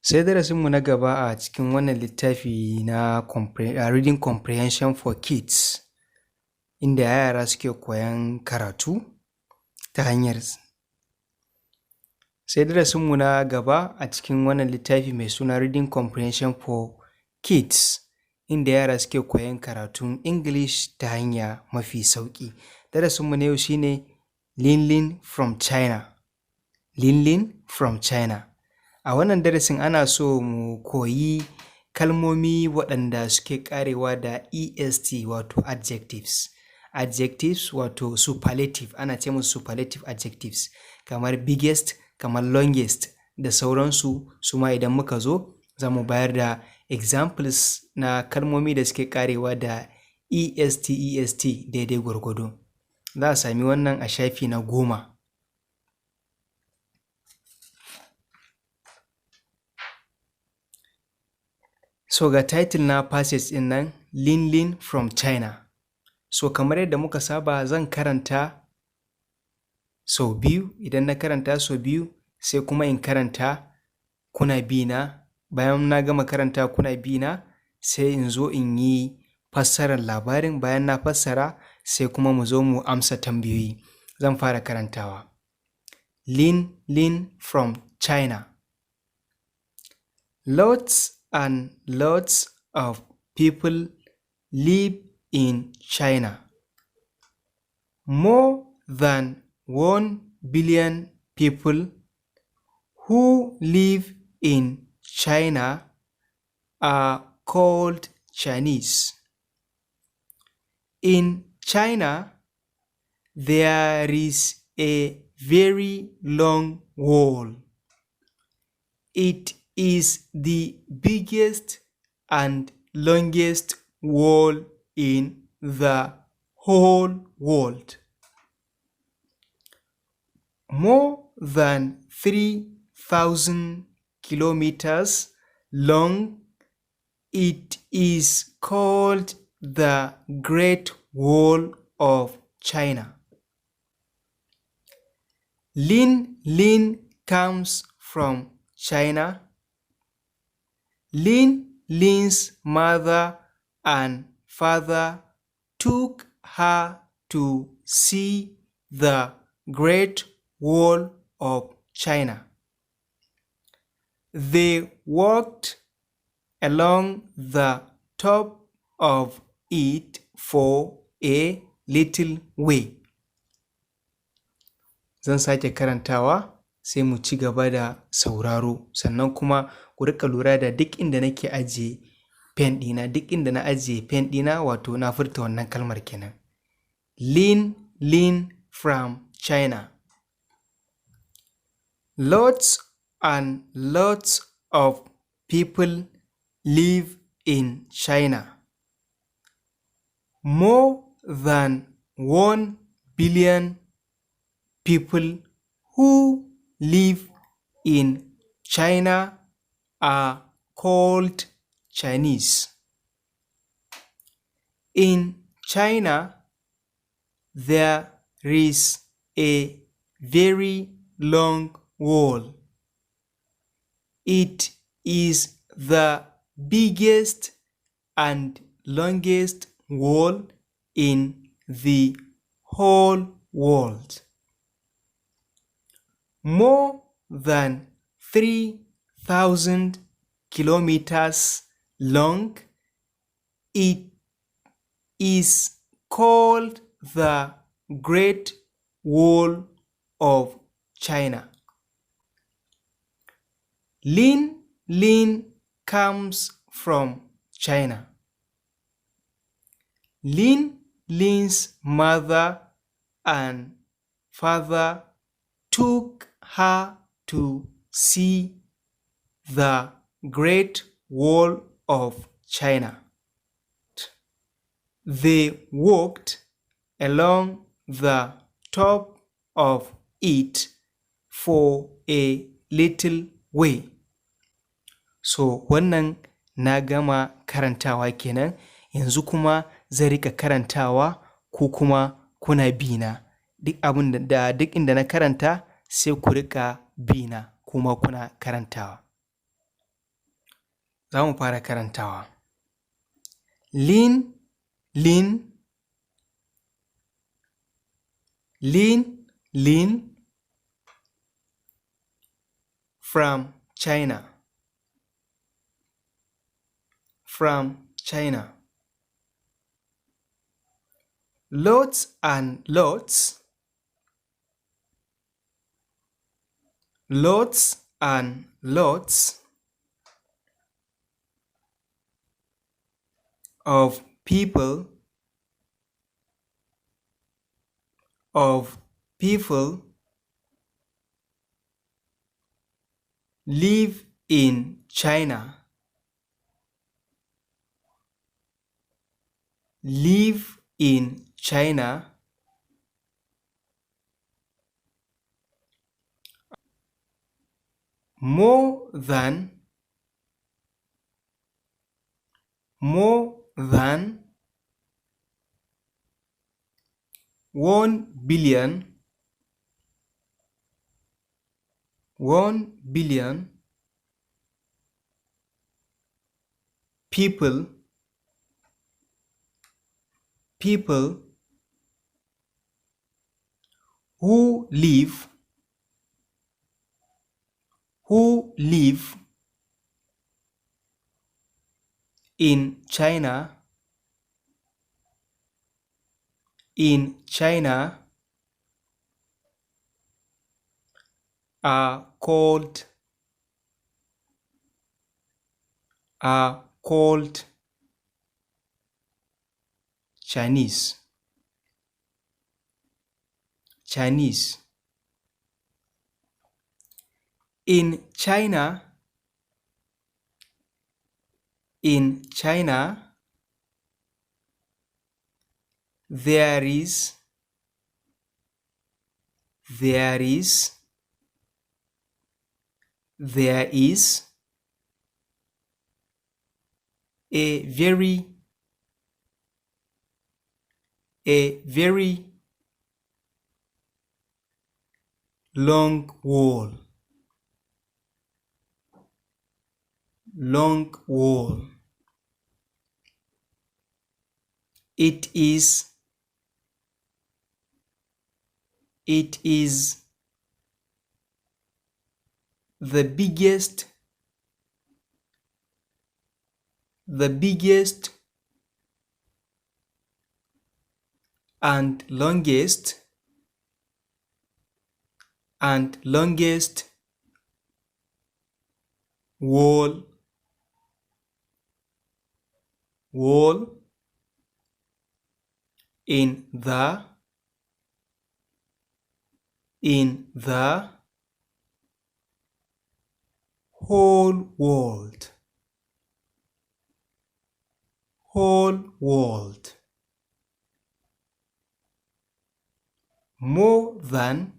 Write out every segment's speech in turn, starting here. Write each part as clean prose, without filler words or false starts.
Sai darasinmu na gaba a cikin wannan littafi na Reading Comprehension for Kids, inda yara suke koyan karatu ta hanyar. Sai darasinmu na gaba a cikin wannan littafi mai suna Reading Comprehension for Kids, inda yara suke koyan karatun English ta hanya mafi sauƙi. Darasinmu na yau shine Learning from China. Learning from China. A wannan darasin ana so mu koyi kalmomi waɗanda suke ƙarewa da est wato adjectives. Adjectives wato superlative, ana ce musu superlative adjectives, kamar biggest, kamar longest da sauransu. Su ma idan muka zo za mu bayar da examples na kalmomi da suke ƙarewa da est daidai gwargwado. Za a sami wannan a shafi na 10. So ga title na passage ɗin nan, Learning from China. So kamar yadda muka saba zan karanta sau biyu, idan na karanta sau biyu sai kuma in karanta kuna bi na. Bayan na gama karanta kuna bi na sai in zo in yi fassarar labarin. Bayan na fassara sai kuma mu zo mu amsa tambayoyi. Zan fara karantawa. Learn from China. Lots and lots of people live in China. More than 1 billion people who live in China are called Chinese. In China, there is a very long wall. It is the biggest and longest wall in the whole world. More than 3,000 kilometers long, it is called the Great Wall of China. Lin comes from China. Lin's mother and father took her to see the Great Wall of China. They walked along the top of it for a little way. Zan sake karantawa sai mu ci gaba da sauraro, sannan kuma ku rika lura da duk inda nake ajiye pen ɗina. Duk inda na ajiye pen ɗina wato na furta wannan kalmar kenan. Learn from China. Lots and lots of people live in China. More than 1 billion people who live in China are called Chinese. In China, there is a very long wall. It is the biggest and longest wall in the whole world. More than 3,000 kilometers long, it is called the Great Wall of China. Lin comes from China. Lin's mother and father took her to see the Great Wall of China. They walked along the top of it for a little way. So wannan na gama karantawa kenan, yanzu kuma zan rika karantawa ko kuma kuna bina. Duk inda na karanta sai ku rika bina kuma kuna karantawa. Za mu fara karantawa. Lean, lean, lean, lean from China, from China. Lots and lots, lots and lots of people, of people live in China, live in China. More than 1 billion, 1 billion people who live in China, are called Chinese. In China, there is a very long wall, It is the biggest and longest wall in the whole world. More than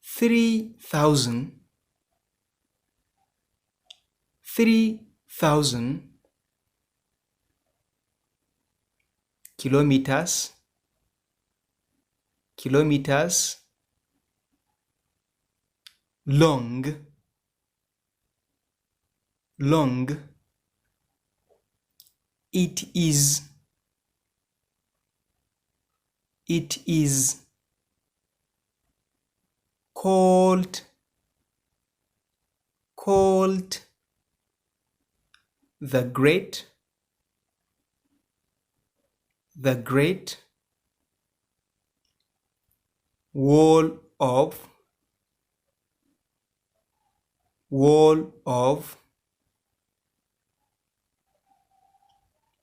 3,000 kilometers long. It is called the Great Wall of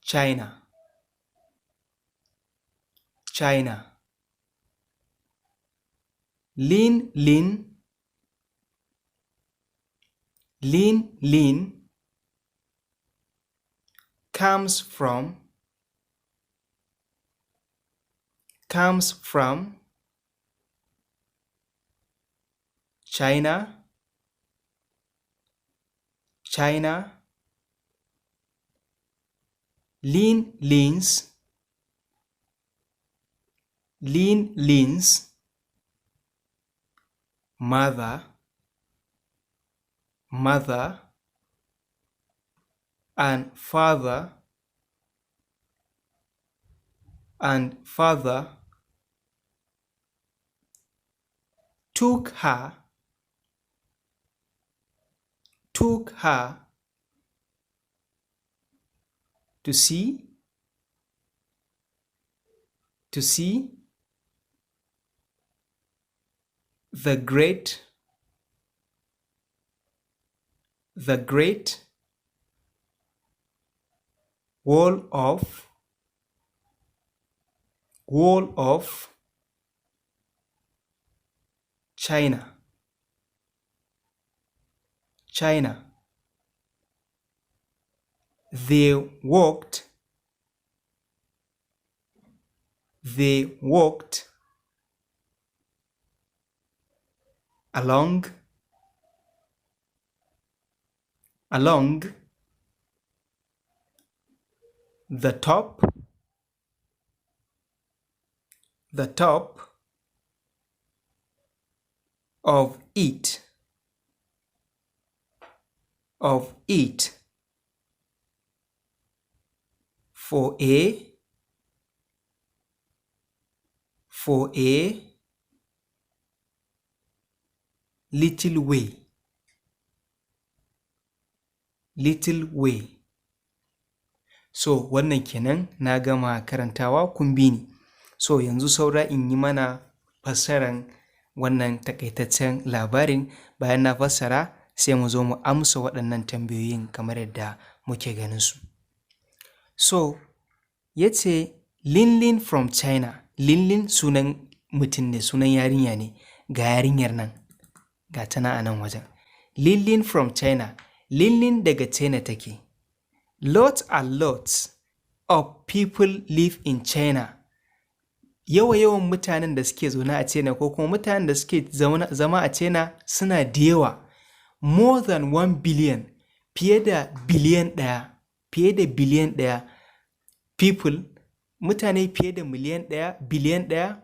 China. Lean, comes from China. Lean, leans mother, mother, and father, and father, took her, took her to see, to see the great, the great wall of, wall of China, China. They walked, they walked along, along the top, the top of it, of it, for a, for a little way, little way. So wannan kenan na gama karantawa kun bi ni. So yanzu saura in yi mana fassaran wannan takaitaccen labarin. Bayan na fassara sai mu zo mu amsa waɗannan tambayoyin kamar yadda muke ganin su. So yace Linlin from China. Linlin sunan mutum ne, sunan yarinya ne. Ga yarinyar nan, ga tana a nan wajen. Linlin from China. Linlin daga China take. Lots and lots of people live in China. Yawan mutanen da suke zaune a China ko kuma mutanen da suke zama a China suna da yawa. More than 1 billion, fiye da biliyan ɗaya, fiye da biliyan ɗaya. People, mutane fiye da miliyan ɗaya, biliyan ɗaya,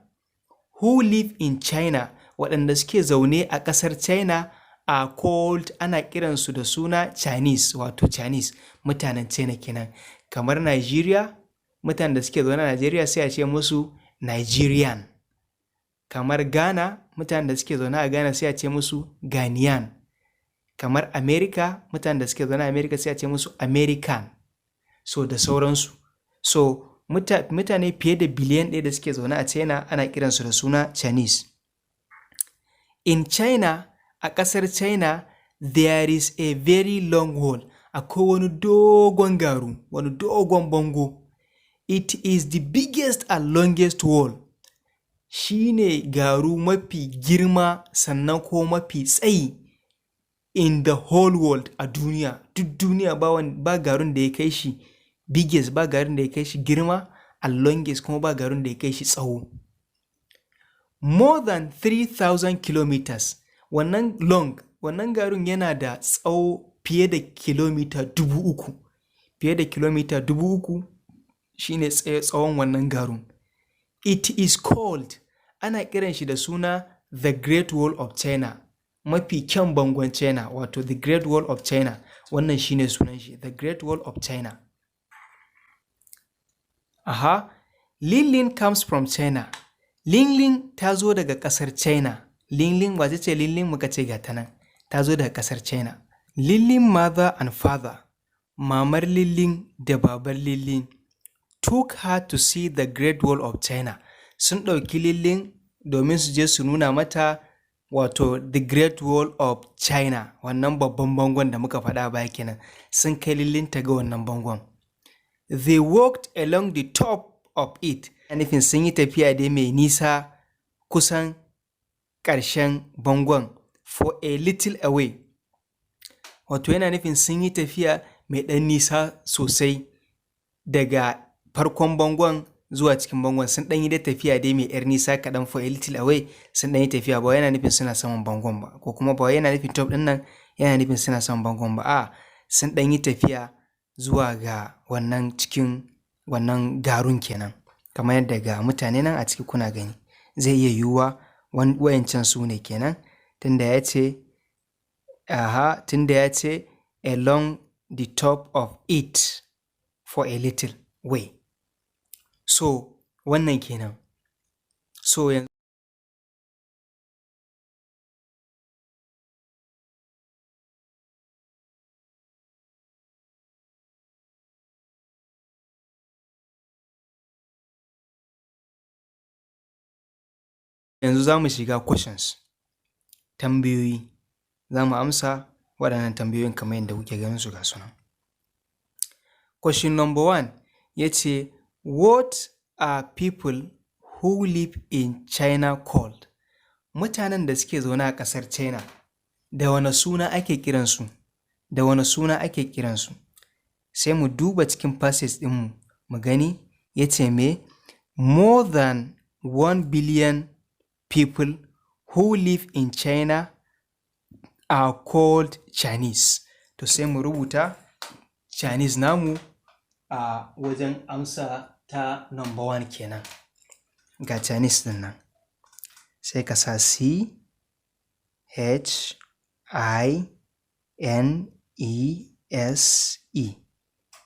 who live in China, waɗanda suke zaune a ƙasar China are called, ana kiransu da suna Chinese, wato Chinese, mutanen China kenan. Kamar Nigeria, mutanen da suke zaune a Nigeria sai a ce musu Nigerian. Kamar Ghana, mutanen da suke zaune a Ghana sai a ce musu Ghanaian. Kamar America, mutanen da suke zaune a America sai a ce musu American. So da sauransu. So mutane fiye da biliyan ɗaya da suke zaune a China ana kiransu da suna Chinese. In China, a ƙasar China, there is a very long wall. Akwai wani dogon garu, wani dogon bango. It is the biggest and longest wall. Shi ne garu mafi girma sannan ko mafi tsayi in the whole world a duniya. Duk duniya ba garun da ya kai shi biggest, ba garun da ya kai shi girma, and longest kuma ba garun da ya kai shi tsawo. More than 3,000 kilometers. Wannan garun yana da tsawo fiye da kilomita 3,000. Fiye da kilomita 3,000 shine tsawon wannan garun. It is called, ana kiran shi da suna the Great Wall of China. Mafi kyan bangon China, wato the Great Wall of China. Wannan shine sunan shi, the Great Wall of China. Aha, Linlin comes from China. Linlin ta zo daga ƙasar China. Linlin wace ce Linlin, muka ce ga ta nan. Ta zo daga ƙasar China. Linlin mother and father, mamar Linlin da babar Linlin, took her to see the Great Wall of China. Sun ɗauki Linlin domin su je su nuna mata wato the Great Wall of China, wannan babban bangon da muka faɗa baya kenan. Sun kai Linlin ta ga wannan bangon. They walked along the top of it. Nufin sun yi tafiya dai mai nisa kusan ƙarshen bangon, for a little away. Wato yana nufin sun yi tafiya mai ɗan nisa sosai daga farkon bangon zuwa cikin bangon. Sun ɗan yi da tafiya dai mai ‘yar nisa kaɗan, for a little away. Sun ɗan yi tafiya, ba yana nufin suna saman bangon ba, ko kuma ba yana nufin top ɗin nan yana nufin suna saman bangon ba. A sun ɗan yi tafiya zuwa ga wannan cikin wannan garun kenan. Kamar yadda ga mutane nan a ciki kuna gani. Zai iya yiwuwa wayancan su ne kenan tunda ya ce along the top of it for a little way. So wannan kenan. So yanzu za mu shiga questions, tambayoyi. Za mu amsa waɗannan tambayoyin kamar yadda kuke ganin su ga sunan. Question number 1 ya ce, what are people who live in China called? Mutanen da suke zaune a ƙasar China, da wane suna ake kiransu? Da wane suna ake kiransu? Sai mu duba cikin passage ɗinmu mu gani ya ce me? More than 1 billion people who live in China are called Chinese. To sai mu rubuta Chinese namu a wajen amsa ta number 1 kenan. Ga Chinese din nan. Sai ka sa CHINESE.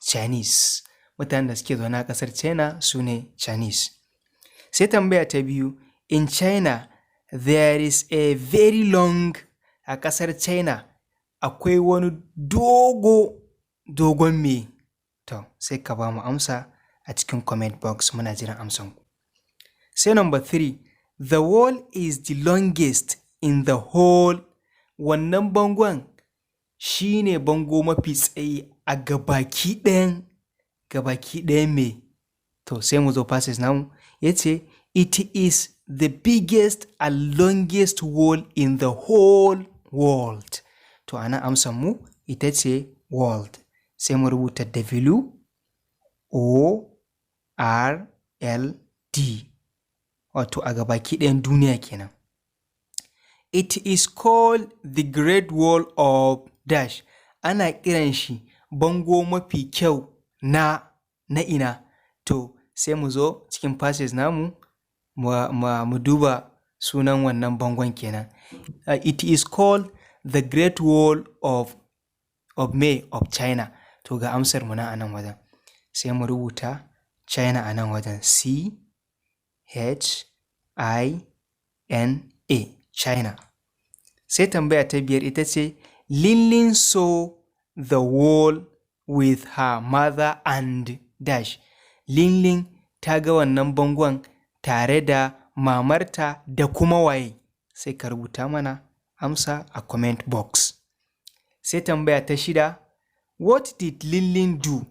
Chinese. Mutanen da suke zaune a ƙasar China su ne Chinese. Sai tambaya ta biyu, in China there is a very long, a ƙasar China akwai wani dogon me? To sai ka ba mu amsa a cikin comment box, muna jiran amsanku. Sai number 3, the wall is the longest in the whole. Wannan bangon shi ne bango mafi tsayi a gabaki ɗayan me? To sai mu zo passage namu ya ce, it is the biggest and longest wall in the whole world. To ana amsan mu ita ce world. Sai mu rubuta WORLD, wato a gabaki ɗayan duniya kenan. It is called the Great Wall of Dash. Ana kiran shi bango mafi kyau na ina. To sai mu zo cikin passage namu mu duba sunan wannan bangon kenan. It is called the Great Wall of China. To ga amsar mu na anan wajen. Sai mu rubuta China anan wajen CHINA, China. Sai tambaya ta 5 ita ce, Lin saw the wall with her mother and dash. Lin ta ga wannan bangon tare da mamarta da kuma waye? Sai ka rubuta mana amsa a comment box. Sai tambaya ta 6, what did Lin do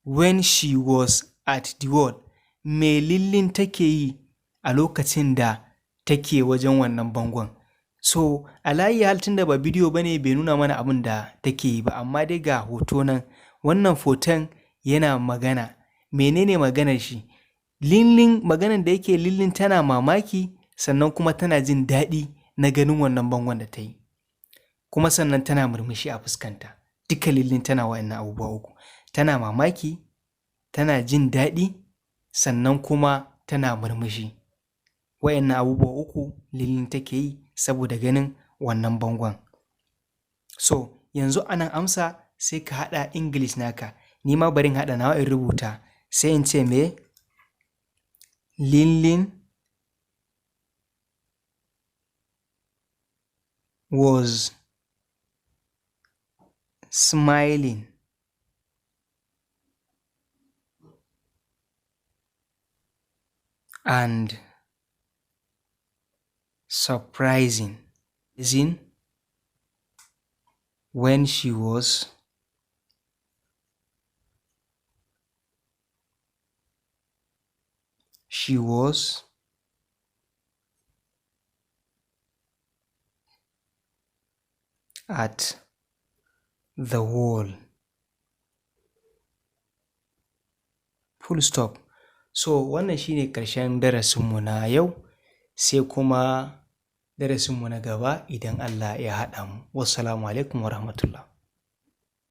when she was at the wall? Me Lin take yi a lokacin da take wajen wannan bangon? So alayi haltun da ba bidiyo bane bai nuna mana abin da take yi ba, amma dai ga hoto nan, wannan foton yana magana. Menene maganar shi? Maganar da yake Lin tana mamaki, sannan kuma tana jin daɗi na ganin wannan bangon da ta yi, kuma sannan tana murmushi a fuskanta. Duka Lin tana wa'annan abubuwa uku, tana mamaki, tana jin daɗi, sannan kuma tana murmushi. Wa'annan abubuwa uku Lin take yi saboda ganin wannan bangon. So yanzu anan amsa sai ka haɗa English naka, ni ma barin haɗa nawa in rubuta. Sai in ce me? Lin was smiling and surprising when she was at the wall. Full stop. So wannan shine ƙarshen darasinmu na yau, sai kuma darasinmu na gaba idan Allah ya haɗa mu. Wassalamu alaikum wa rahmatullah.